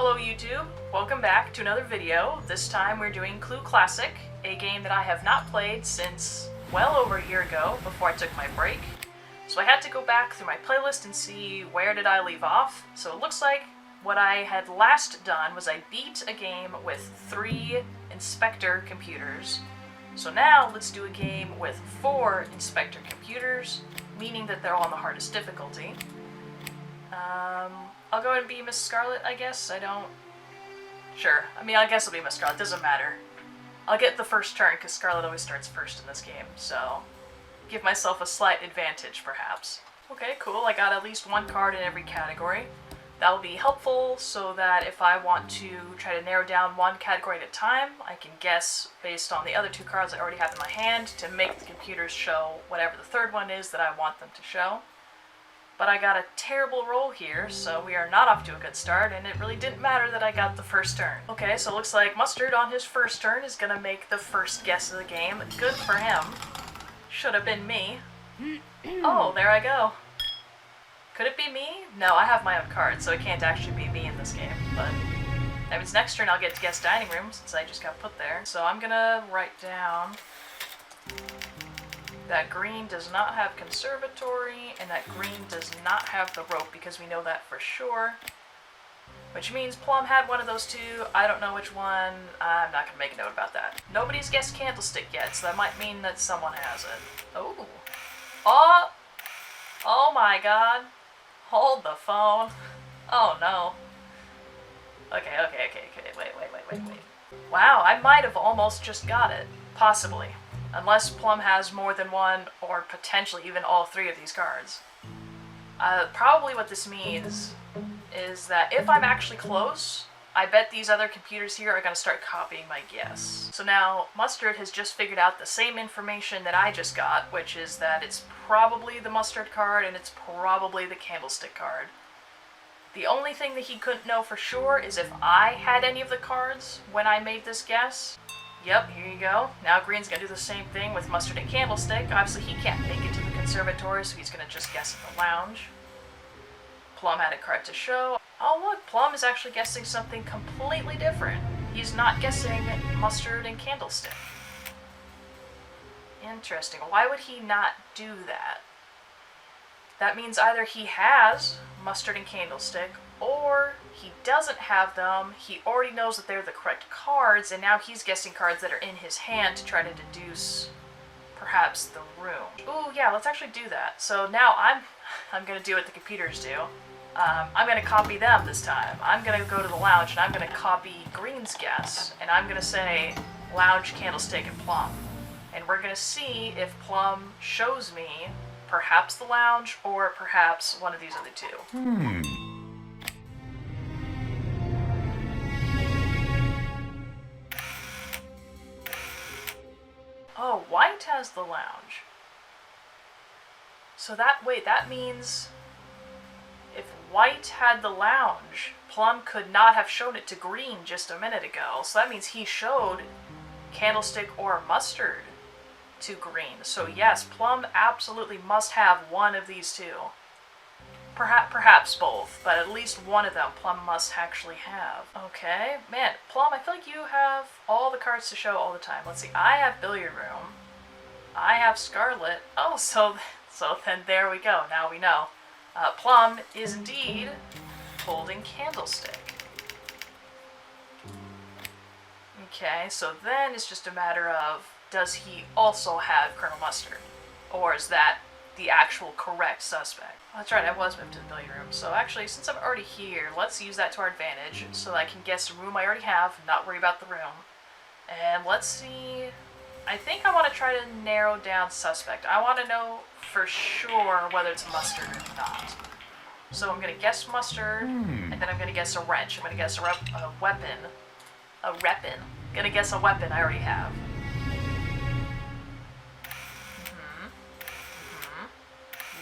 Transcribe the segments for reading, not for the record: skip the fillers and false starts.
Hello YouTube, welcome back to another video. This time we're doing Clue Classic, a game that I have not played since well over a year ago before I took my break. So I had to go back through my playlist and see where did I leave off. So it looks like what I had last done was I beat a game with 3 inspector computers. So now let's do a game with 4 inspector computers, meaning that they're all on the hardest difficulty. I'll go ahead and be Miss Scarlet, I guess. Sure. I guess I'll be Miss Scarlet. Doesn't matter. I'll get the first turn, because Scarlet always starts first in this game, so give myself a slight advantage, perhaps. Okay, cool. I got at least 1 card in every category. That will be helpful so that if I want to try to narrow down 1 category at a time, I can guess based on the other 2 cards I already have in my hand to make the computers show whatever the 3rd one is that I want them to show. But I got a terrible roll here, so we are not off to a good start, and it really didn't matter that I got the first turn. Okay, so it looks like Mustard on his first turn is gonna make the first guess of the game. Good for him. Should have been me. Oh, there I go. Could it be me? No, I have my own card, so it can't actually be me in this game, but that means next turn I'll get to guess dining room, since I just got put there. So I'm gonna write down that green does not have conservatory, and that green does not have the rope, because we know that for sure. Which means Plum had one of those 2. I don't know which one. I'm not gonna make a note about that. Nobody's guessed candlestick yet, so that might mean that someone has it. Oh. Oh! Oh my god. Hold the phone. Oh no. Okay. Wait. Wow, I might have almost just got it. Possibly. Unless Plum has more than 1, or potentially even all 3 of these cards. Probably what this means is that if I'm actually close, I bet these other computers here are going to start copying my guess. So now, Mustard has just figured out the same information that I just got, which is that it's probably the mustard card and it's probably the candlestick card. The only thing that he couldn't know for sure is if I had any of the cards when I made this guess. Yep, here you go. Now Green's gonna do the same thing with mustard and candlestick. Obviously he can't make it to the conservatory, so he's gonna just guess in the lounge. Plum had a card to show. Oh look, Plum is actually guessing something completely different. He's not guessing mustard and candlestick. Interesting. Why would he not do that? That means either he has mustard and candlestick, or he doesn't have them, he already knows that they're the correct cards, and now he's guessing cards that are in his hand to try to deduce perhaps the room. Ooh, yeah, let's actually do that. So now I'm gonna do what the computers do. I'm gonna copy them this time. I'm gonna go to the lounge and I'm gonna copy Green's guess, and I'm gonna say lounge, candlestick, and Plum. And we're gonna see if Plum shows me perhaps the lounge or perhaps one of these other 2. Oh, white has the lounge. So that means if white had the lounge, Plum could not have shown it to Green just a minute ago. So that means he showed candlestick or mustard to Green. So yes, Plum absolutely must have one of these 2. Perhaps both, but at least one of them Plum must actually have. Okay, man, Plum, I feel like you have all the cards to show all the time. Let's see, I have billiard room. I have Scarlet. Oh, so then there we go. Now we know. Plum is indeed holding candlestick. Okay, so then it's just a matter of, does he also have Colonel Mustard? Or is that the actual correct suspect? Oh, that's right, I was moved to the billiard room. So actually, since I'm already here, let's use that to our advantage so that I can guess the room I already have, not worry about the room. And let's see, I think I want to try to narrow down suspect. I want to know for sure whether it's mustard or not. So I'm going to guess mustard, and then I'm going to guess a wrench. I'm going to guess a weapon. A reppin. I'm going to guess a weapon I already have.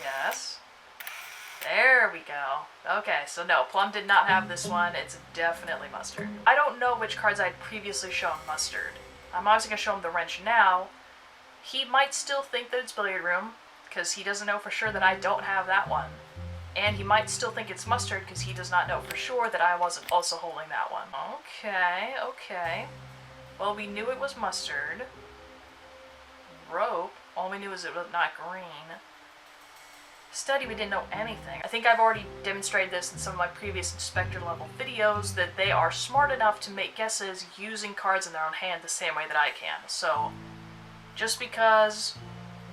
Yes. There we go. Okay, so no, Plum did not have this one. It's definitely mustard. I don't know which cards I'd previously shown mustard. I'm obviously going to show him the wrench now. He might still think that it's billiard room, because he doesn't know for sure that I don't have that one. and he might still think it's mustard because he does not know for sure that I wasn't also holding that one. Okay, okay. Well, we knew it was mustard. Rope, all we knew is it was not green. Study, we didn't know anything. I think I've already demonstrated this in some of my previous inspector level videos, that they are smart enough to make guesses using cards in their own hand the same way that I can. So, just because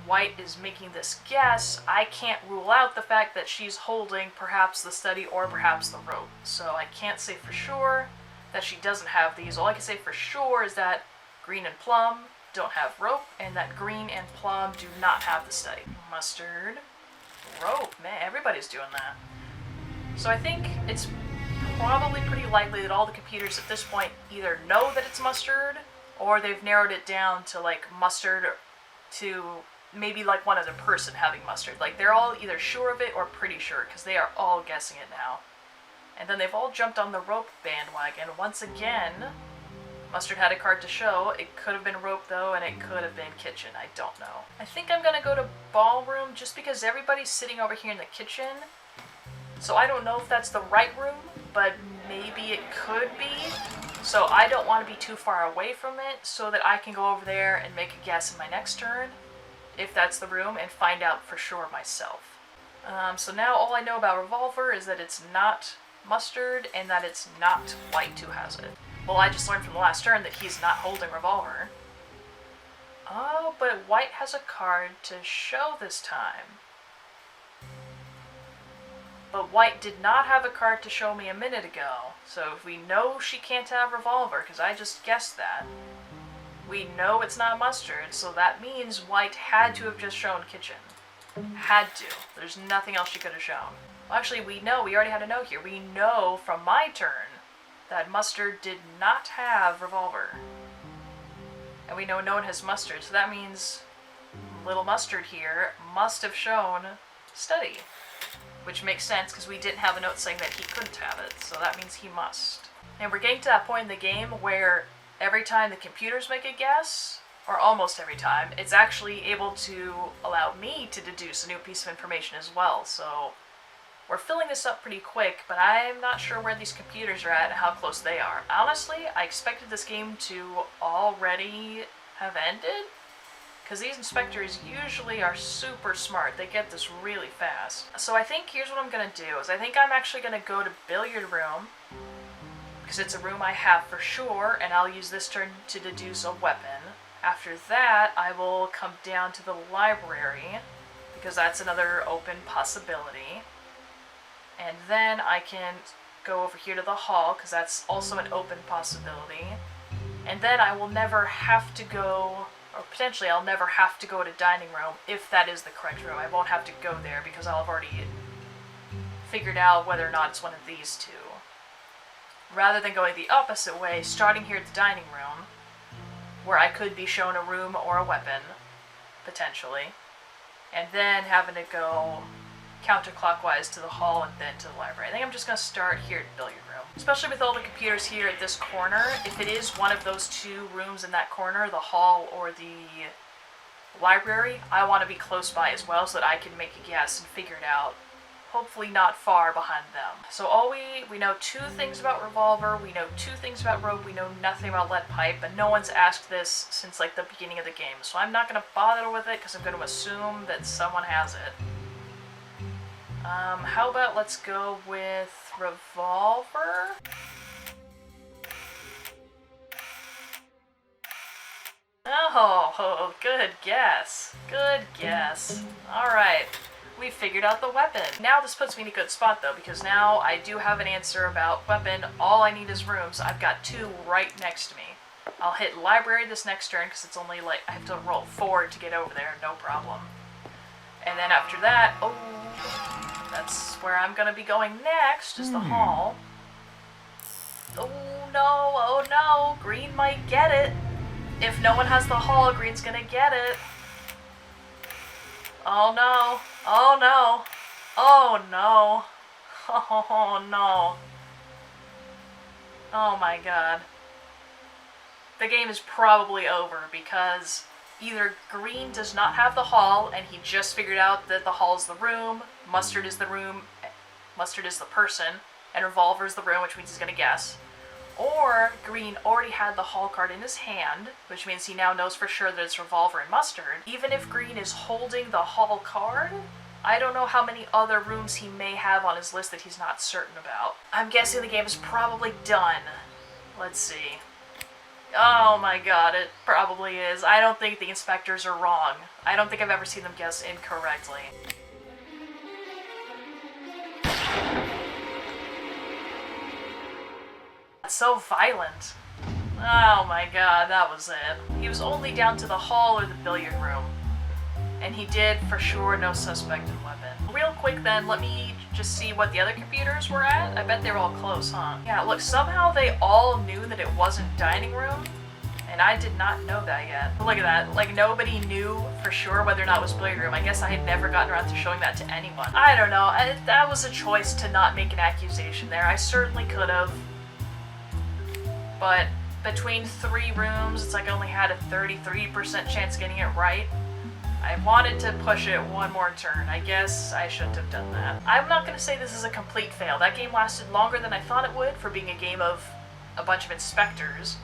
White is making this guess, I can't rule out the fact that she's holding perhaps the study or perhaps the rope. So I can't say for sure that she doesn't have these. All I can say for sure is that green and plum don't have rope, and that green and plum do not have the study. Mustard, rope, man, everybody's doing that. So I think it's probably pretty likely that all the computers at this point either know that it's mustard, or they've narrowed it down to like mustard to maybe like one other person having mustard. Like they're all either sure of it or pretty sure, because they are all guessing it now. And then they've all jumped on the rope bandwagon. Once again, mustard had a card to show. It could have been rope though, and it could have been kitchen. I don't know. I think I'm gonna go to ballroom just because everybody's sitting over here in the kitchen. So I don't know if that's the right room, but maybe it could be. So I don't want to be too far away from it so that I can go over there and make a guess in my next turn, if that's the room, and find out for sure myself. So now all I know about revolver is that it's not mustard and that it's not White who has it. Well, I just learned from the last turn that he's not holding revolver. Oh, but White has a card to show this time. But White did not have a card to show me a minute ago. So if we know she can't have revolver, because I just guessed that, we know it's not mustard, so that means White had to have just shown kitchen. Had to. There's nothing else she could have shown. Well, actually, we already had a note here. We know from my turn that mustard did not have revolver. And we know no one has mustard, so that means little mustard here must have shown study. Which makes sense, because we didn't have a note saying that he couldn't have it, so that means he must. And we're getting to that point in the game where every time the computers make a guess, or almost every time, it's actually able to allow me to deduce a new piece of information as well. So we're filling this up pretty quick, but I'm not sure where these computers are at and how close they are. Honestly, I expected this game to already have ended, because these inspectors usually are super smart. They get this really fast. So I think here's what I'm going to do, is I think I'm actually going to go to billiard room, because it's a room I have for sure, and I'll use this turn to deduce a weapon. After that, I will come down to the library, because that's another open possibility. And then I can go over here to the hall, because that's also an open possibility. And then I will never have to go, or potentially I'll never have to go to dining room if that is the correct room. I won't have to go there because I'll have already figured out whether or not it's one of these two. Rather than going the opposite way, starting here at the dining room, where I could be shown a room or a weapon, potentially, and then having to go counterclockwise to the hall and then to the library. I think I'm just going to start here at the billiard room. Especially with all the computers here at this corner, if it is one of those two rooms in that corner, the hall or the library, I want to be close by as well so that I can make a guess and figure it out, hopefully not far behind them. So we know two things about revolver, we know two things about rope, we know nothing about lead pipe, and no one's asked this since like the beginning of the game. So I'm not going to bother with it because I'm going to assume that someone has it. How about let's go with revolver? Oh, good guess. Good guess. Alright, we figured out the weapon. Now this puts me in a good spot though, because now I do have an answer about weapon. All I need is rooms. I've got two right next to me. I'll hit library this next turn because it's only like I have to roll forward to get over there, no problem. And then after that, oh, that's where I'm gonna be going next, is the hall. Oh no, green might get it. If no one has the hall, green's gonna get it. Oh no, oh no, oh no, oh no. Oh my god. The game is probably over because either green does not have the hall and he just figured out that the hall's the room, mustard is the room, mustard is the person, and revolver is the room, which means he's gonna guess. Or green already had the hall card in his hand, which means he now knows for sure that it's revolver and mustard. Even if green is holding the hall card, I don't know how many other rooms he may have on his list that he's not certain about. I'm guessing the game is probably done. Let's see. Oh my god, it probably is. I don't think the inspectors are wrong. I don't think I've ever seen them guess incorrectly. That's so violent. Oh my god, that was it. He was only down to the hall or the billiard room. And he did, for sure, no suspected weapon. Real quick then, let me just see what the other computers were at. I bet they were all close, huh? Yeah, look, somehow they all knew that it wasn't dining room, and I did not know that yet. Look at that, like nobody knew for sure whether or not it was billiard room. I guess I had never gotten around to showing that to anyone. I don't know, that was a choice to not make an accusation there. I certainly could have. But between 3 rooms, it's like I only had a 33% chance of getting it right. I wanted to push it one more turn. I guess I shouldn't have done that. I'm not going to say this is a complete fail. That game lasted longer than I thought it would for being a game of a bunch of inspectors.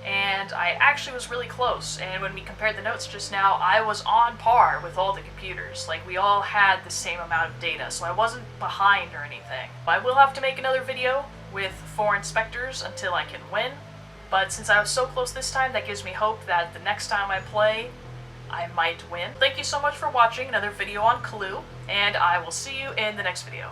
And I actually was really close. And when we compared the notes just now, I was on par with all the computers. Like, we all had the same amount of data, so I wasn't behind or anything. I will have to make another video with 4 inspectors until I can win. But since I was so close this time, that gives me hope that the next time I play, I might win. Thank you so much for watching another video on Clue, and I will see you in the next video.